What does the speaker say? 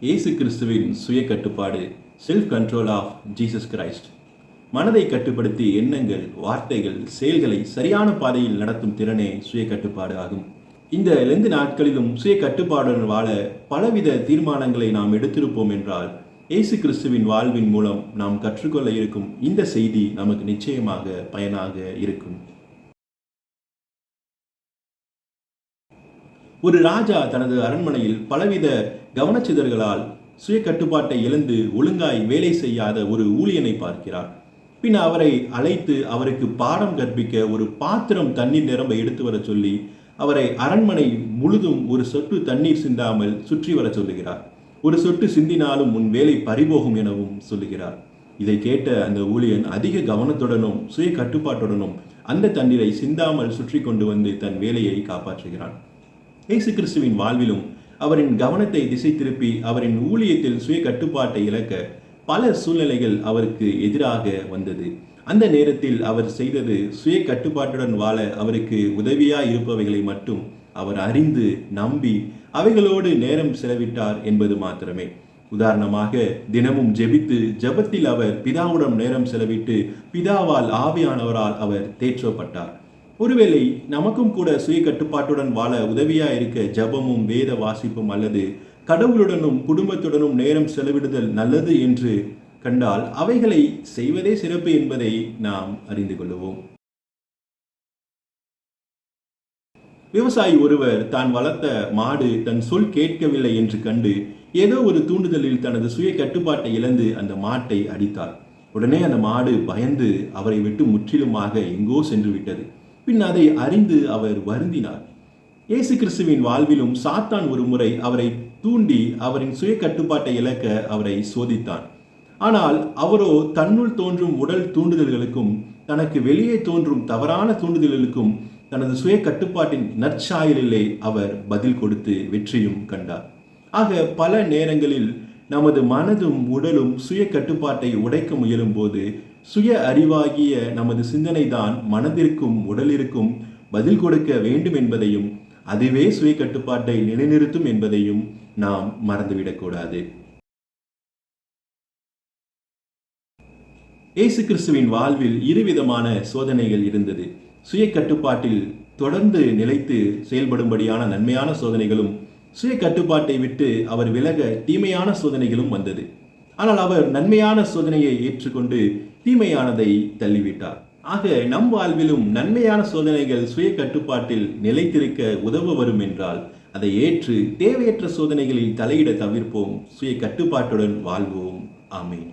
இயேசு கிறிஸ்துவின் சுய கட்டுப்பாடு, self control of Jesus Christ. மனதை கட்டுப்படுத்தி எண்ணங்கள், வார்த்தைகள், செயல்களை சரியான பாதையில் நடத்தும் திறனே சுய கட்டுப்பாடு ஆகும். இந்த லெந்து நாட்களிலும் சுய கட்டுப்பாடுடன் வாழ பலவித தீர்மானங்களை நாம் எடுத்திருப்போம் என்றால், இயேசு கிறிஸ்துவின் வாழ்வின் மூலம் நாம் கற்றுக்கொள்ள இருக்கும் இந்த செய்தி நமக்கு நிச்சயமாக பயனாக இருக்கும். ஒரு ராஜா தனது அரண்மனையில் பலவித கவனச்சிதறல்களால் சுய கட்டுப்பாட்டை இழந்து ஒழுங்காய் வேலை செய்யாத ஒரு ஊழியனை பார்க்கிறார். பின் அவரை அழைத்து அவருக்கு பாடம் கற்பிக்க ஒரு பாத்திரம் தண்ணீர் நிரம்ப எடுத்து வர சொல்லி அவரை அரண்மனை முழுதும் ஒரு சொட்டு தண்ணீர் சிந்தாமல் சுற்றி வர சொல்லுகிறார். ஒரு சொட்டு சிந்தினாலும் உன் வேலை பறிபோகும் எனவும் சொல்லுகிறார். இதை கேட்ட அந்த ஊழியன் அதிக கவனத்துடனும் சுய கட்டுப்பாட்டுடனும் அந்த தண்ணீரை சிந்தாமல் சுற்றி கொண்டு வந்து தன் வேலையை காப்பாற்றுகிறான். இயேசு கிறிஸ்துவின் வாழ்விலும் அவரின் கவனத்தை திசை திருப்பி அவரின் ஊழியத்தில் சுய கட்டுப்பாட்டை இழக்க பல சூழ்நிலைகள் அவருக்கு எதிராக வந்தது. அந்த நேரத்தில் அவர் செய்தது சுய கட்டுப்பாட்டுடன் வாழ அவருக்கு உதவியாய் இருப்பவைகளை மட்டும் அவர் அறிந்து நம்பி அவைகளோடு நேரம் செலவிட்டார் என்பது மாத்திரமே. உதாரணமாக, தினமும் ஜெபித்து ஜெபத்தில் அவர் பிதாவுடன் நேரம் செலவிட்டு பிதாவால் ஆவியானவரால் அவர் தேற்றப்பட்டார். ஒருவேளை நமக்கும் கூட சுய கட்டுப்பாட்டுடன் வாழ உதவியா இருக்க ஜபமும் வேத வாசிப்பும் அல்லது கடவுளுடனும் குடும்பத்துடனும் நேரம் செலவிடுதல் நல்லது என்று கண்டால் அவைகளை செய்வதே சிறப்பு என்பதை நாம் அறிந்து கொள்வோம். விவசாயி ஒருவர் தான் வளர்த்த மாடு தன் சொல் கேட்கவில்லை என்று கண்டு ஏதோ ஒரு தூண்டுதலில் தனது சுய கட்டுப்பாட்டை இழந்து அந்த மாட்டை அடித்தார். உடனே அந்த மாடு பயந்து அவரை விட்டு முற்றிலுமாக எங்கோ சென்று விட்டது. பின் அதை அறிந்து அவர் வருந்தினார். இயேசு கிறிஸ்துவின் வாழ்விலும் சாத்தான் ஒரு முறை அவரை தூண்டி அவரின் சுய கட்டுப்பாட்டை இழக்க அவரை சோதித்தான். ஆனால் அவரோ தன்னுள் தோன்றும் உடல் தூண்டுதல்களுக்கும் தனக்கு வெளியே தோன்றும் தவறான தூண்டுதல்களுக்கும் தனது சுய கட்டுப்பாட்டின் நற்சாயலிலே அவர் பதில் கொடுத்து வெற்றியும் கண்டார். ஆக பல நேரங்களில் நமது மனதும் உடலும் சுய கட்டுப்பாட்டை உடைக்க முயலும் போது சுய அறிவாகிய நமது சிந்தனை தான் மனதிற்கும் உடலிற்கும் பதில் கொடுக்க வேண்டும் என்பதையும் அதுவே சுய கட்டுப்பாட்டை நிலைநிறுத்தும் என்பதையும் நாம் மறந்துவிடக்கூடாது. இயேசு கிறிஸ்துவின் வாழ்வில் இருவிதமான சோதனைகள் இருந்தது. சுய கட்டுப்பாட்டில் தொடர்ந்து நிலைத்து செயல்படும்படியான நன்மையான சோதனைகளும், சுய கட்டுப்பாட்டை விட்டு அவர் விலக தீமையான சோதனைகளும் வந்தது. ஆனால் அவர் நன்மையான சோதனையை ஏற்றுக்கொண்டு தீமையானதை தள்ளிவிட்டார். ஆக நம் வாழ்விலும் நன்மையான சோதனைகள் சுய கட்டுப்பாட்டில் நிலைத்திருக்க உதவ வரும் என்றால் அதை ஏற்று தேவையற்ற சோதனைகளில் தலையிட தவிர்ப்போம். சுய கட்டுப்பாட்டுடன் வாழ்வோம். ஆமென்.